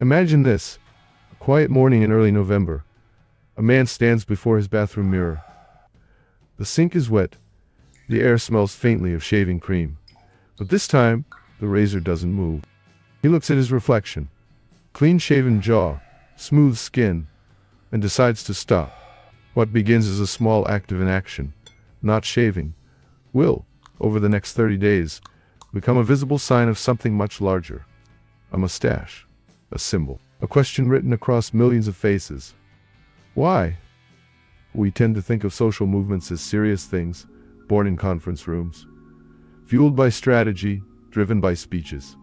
Imagine this: a quiet morning in early November. A man stands before his bathroom mirror. The sink is wet. The air smells faintly of shaving cream. But this time, the razor doesn't move. He looks at his reflection. Clean-shaven jaw, smooth skin, and decides to stop. What begins as a small act of inaction, not shaving, will, over the next 30 days, become a visible sign of something much larger. A mustache. A symbol. A question written across millions of faces. Why? We tend to think of social movements as serious things, born in conference rooms, fueled by strategy, driven by speeches.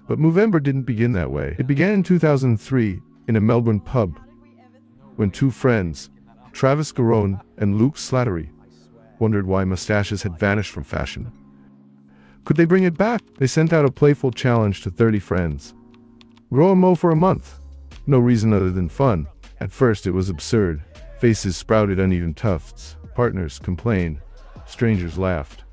But Movember didn't begin that way. It began in 2003 in a Melbourne pub, when two friends, Travis Garone and Luke Slattery, wondered why mustaches had vanished from fashion. Could they bring it back? They sent out a playful challenge to 30 friends. Grow a mo for a month. No reason other than fun. At first it was absurd. Faces sprouted uneven tufts. Partners complained. Strangers laughed.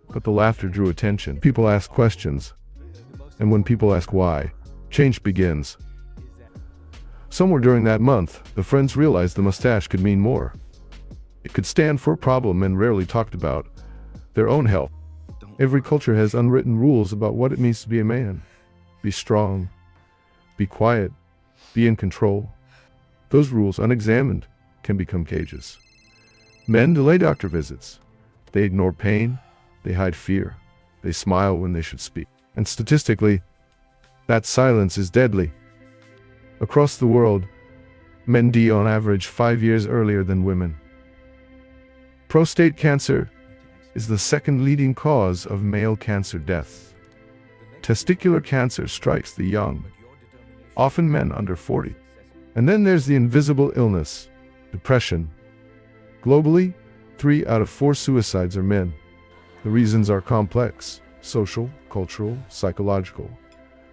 But the laughter drew attention. People asked questions. And when people ask why, change begins. Somewhere during that month, the friends realized the mustache could mean more. It could stand for a problem men rarely talked about: their own health. Every culture has unwritten rules about what it means to be a man. Be strong. Be quiet. Be in control. Those rules, unexamined, can become cages. Men delay doctor visits. They ignore pain. They hide fear. They smile when they should speak. And statistically, that silence is deadly. Across the world, men die on average 5 years earlier than women. Prostate cancer is the second leading cause of male cancer deaths. Testicular cancer strikes the young, often men under 40. And then there's the invisible illness, depression. Globally, 3 out of 4 suicides are men. The reasons are complex: social, cultural, psychological.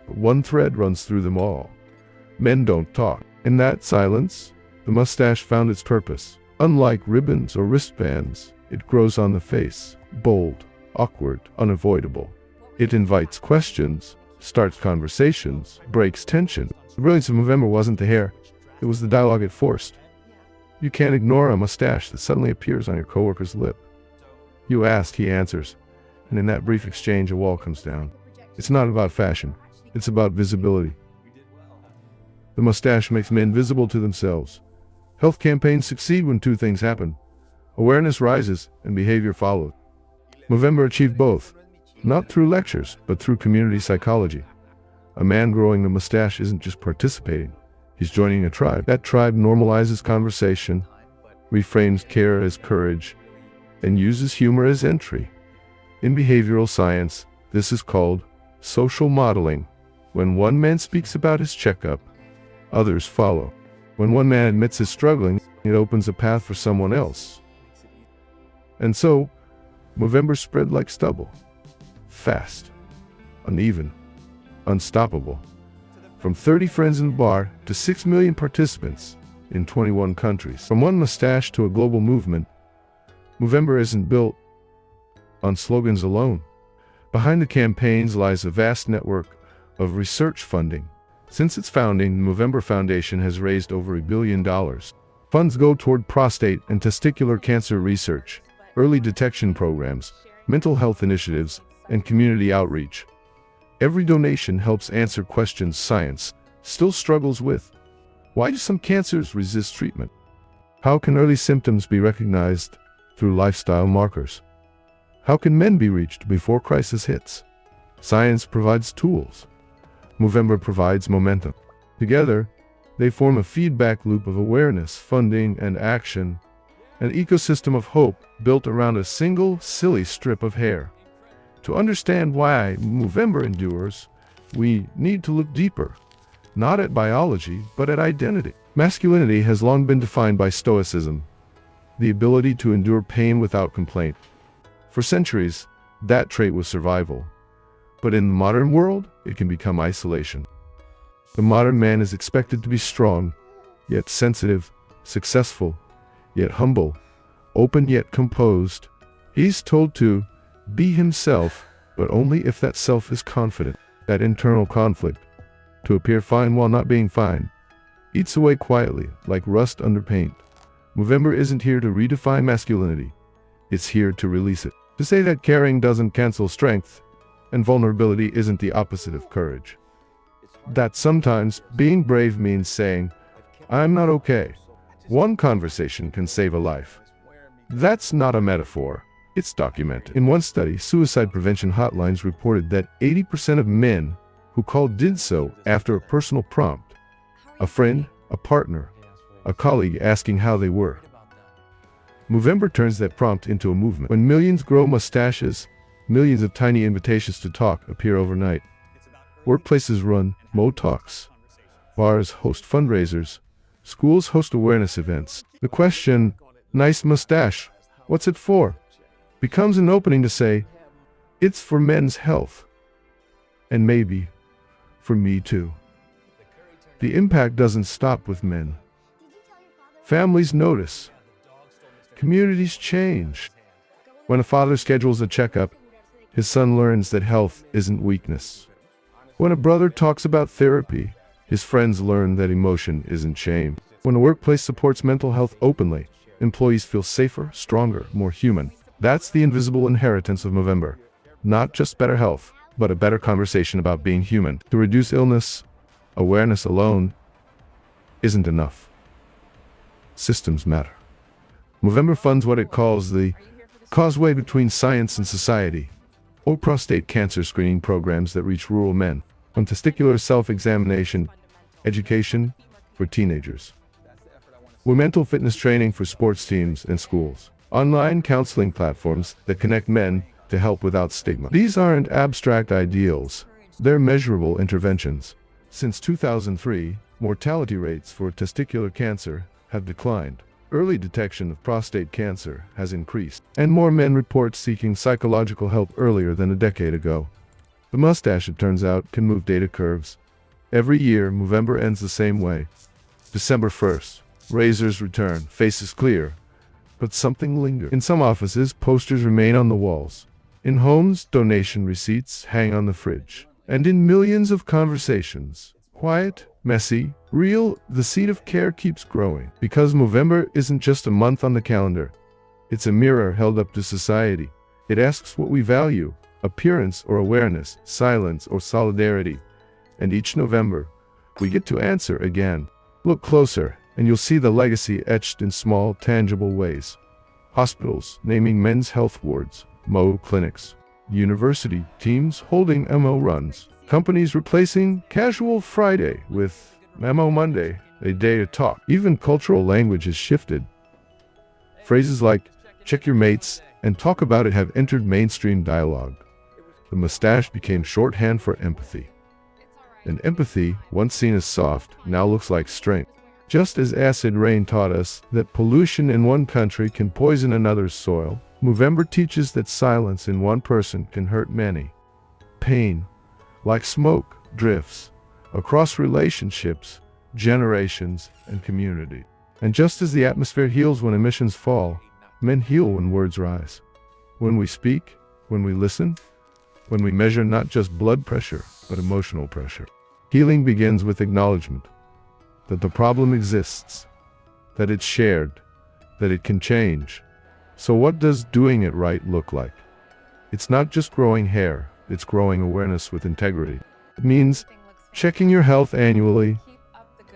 But one thread runs through them all. Men don't talk. In that silence, the mustache found its purpose. Unlike ribbons or wristbands, it grows on the face, bold, awkward, unavoidable. It invites questions, starts conversations, breaks tension. The brilliance of Movember wasn't the hair, it was the dialogue it forced. You can't ignore a mustache that suddenly appears on your coworker's lip. You ask, he answers, and in that brief exchange a wall comes down. It's not about fashion, it's about visibility. The mustache makes men visible to themselves. Health campaigns succeed when two things happen: awareness rises and behavior follows. Movember achieved both, not through lectures, but through community psychology. A man growing the mustache isn't just participating, he's joining a tribe. That tribe normalizes conversation, reframes care as courage, and uses humor as entry. In behavioral science, this is called social modeling. When one man speaks about his checkup, others follow. When one man admits his struggling, it opens a path for someone else. And so, Movember spread like stubble. Fast, uneven, unstoppable. From 30 friends in a bar to 6 million participants in 21 countries. From one mustache to a global movement, Movember isn't built on slogans alone. Behind the campaigns lies a vast network of research funding. Since its founding, the Movember Foundation has raised over $1 billion. Funds go toward prostate and testicular cancer research, early detection programs, mental health initiatives, and community outreach. Every donation helps answer questions science still struggles with. Why do some cancers resist treatment? How can early symptoms be recognized through lifestyle markers? How can men be reached before crisis hits? Science provides tools. Movember provides momentum. Together, they form a feedback loop of awareness, funding, and action, an ecosystem of hope built around a single, silly strip of hair. To understand why Movember endures, we need to look deeper, not at biology, but at identity. Masculinity has long been defined by stoicism, the ability to endure pain without complaint. For centuries, that trait was survival. But in the modern world, it can become isolation. The modern man is expected to be strong, yet sensitive, successful, yet humble, open yet composed. He's told to be himself, but only if that self is confident. That internal conflict, to appear fine while not being fine, eats away quietly, like rust under paint. Movember isn't here to redefine masculinity. It's here to release it. To say that caring doesn't cancel strength, and vulnerability isn't the opposite of courage. That sometimes being brave means saying, "I'm not okay." One conversation can save a life. That's not a metaphor. It's documented. In one study, suicide prevention hotlines reported that 80% of men who called did so after a personal prompt. A friend, a partner, a colleague asking how they were. Movember turns that prompt into a movement. When millions grow mustaches, millions of tiny invitations to talk appear overnight. Workplaces run Mo Talks. Bars host fundraisers. Schools host awareness events. The question, "Nice mustache, what's it for?" becomes an opening to say, "It's for men's health. And maybe for me too." The impact doesn't stop with men. Families notice. Communities change. When a father schedules a checkup, his son learns that health isn't weakness. When a brother talks about therapy, his friends learn that emotion isn't shame. When a workplace supports mental health openly, employees feel safer, stronger, more human. That's the invisible inheritance of Movember. Not just better health, but a better conversation about being human. To reduce illness, awareness alone isn't enough. Systems matter. Movember funds what it calls the Causeway between science and society, or prostate cancer screening programs that reach rural men, on testicular self-examination, education for teenagers, mental fitness training for sports teams and schools, online counseling platforms that connect men to help without stigma. These aren't abstract ideals, they're measurable interventions. Since 2003, mortality rates for testicular cancer have declined. Early detection of prostate cancer has increased, and more men report seeking psychological help earlier than a decade ago. The mustache, it turns out, can move data curves. Every year, Movember ends the same way. December 1st, razors return, faces clear, but something lingers. In some offices, posters remain on the walls. In homes, donation receipts hang on the fridge. And in millions of conversations, quiet, messy, real, the seed of care keeps growing. Because Movember isn't just a month on the calendar. It's a mirror held up to society. It asks what we value, appearance or awareness, silence or solidarity. And each November, we get to answer again. Look closer, and you'll see the legacy etched in small, tangible ways. Hospitals naming men's health wards, Mo clinics. University teams holding MO runs. Companies replacing Casual Friday with Memo Monday, a day to talk. Even cultural language has shifted. Phrases like, "check your mates," and "talk about it" have entered mainstream dialogue. The mustache became shorthand for empathy. And empathy, once seen as soft, now looks like strength. Just as acid rain taught us that pollution in one country can poison another's soil, Movember teaches that silence in one person can hurt many. Pain, like smoke, drifts across relationships, generations, and community. And just as the atmosphere heals when emissions fall, men heal when words rise. When we speak, when we listen, when we measure not just blood pressure, but emotional pressure. Healing begins with acknowledgement that the problem exists, that it's shared, that it can change. So what does doing it right look like? It's not just growing hair, it's growing awareness with integrity. It means checking your health annually,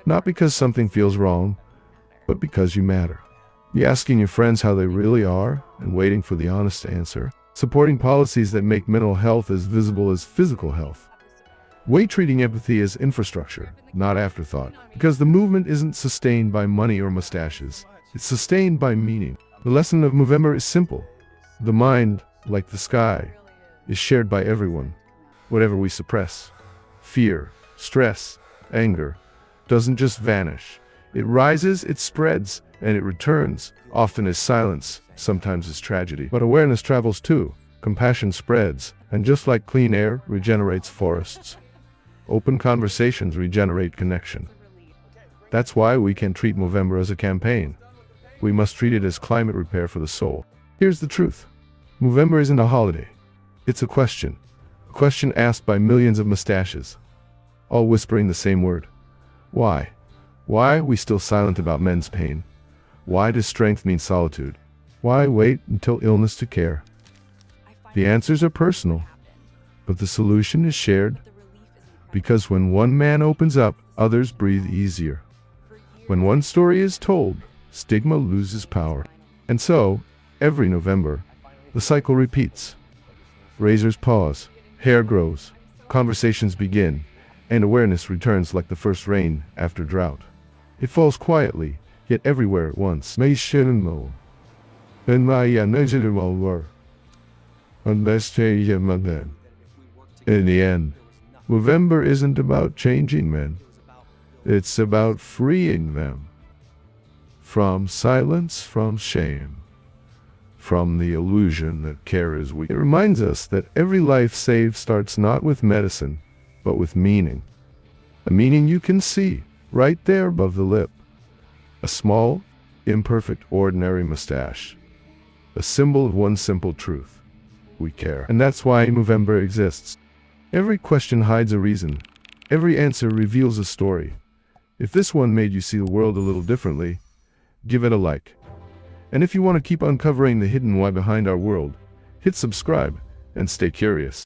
not because something feels wrong, but because you matter. Be asking your friends how they really are and waiting for the honest answer. Supporting policies that make mental health as visible as physical health. Treating empathy as infrastructure, not afterthought. Because the movement isn't sustained by money or mustaches. It's sustained by meaning. The lesson of Movember is simple. The mind, like the sky, is shared by everyone. Whatever we suppress, fear, stress, anger, doesn't just vanish. It rises, it spreads, and it returns, often as silence, sometimes as tragedy. But awareness travels too. Compassion spreads, and just like clean air regenerates forests, open conversations regenerate connection. That's why we can treat Movember as a campaign. We must treat it as climate repair for the soul. Here's the truth. Movember isn't a holiday. It's a question asked by millions of mustaches. all whispering the same word. Why? Why are we still silent about men's pain? Why does strength mean solitude? Why wait until illness to care? The answers are personal, but the solution is shared. Because when one man opens up, others breathe easier. When one story is told, stigma loses power. And so, every November, the cycle repeats. Razors pause, hair grows, conversations begin, and awareness returns like the first rain after drought. It falls quietly, yet everywhere at once. Measurable. In the end, Movember isn't about changing men. It's about freeing them. From silence, from shame, from the illusion that care is weak. It reminds us that every life saved starts not with medicine, but with meaning. A meaning you can see, right there above the lip. A small, imperfect, ordinary mustache. A symbol of one simple truth. We care. And that's why Movember exists. Every question hides a reason. Every answer reveals a story. If this one made you see the world a little differently, give it a like. And if you want to keep uncovering the hidden why behind our world, hit subscribe and stay curious.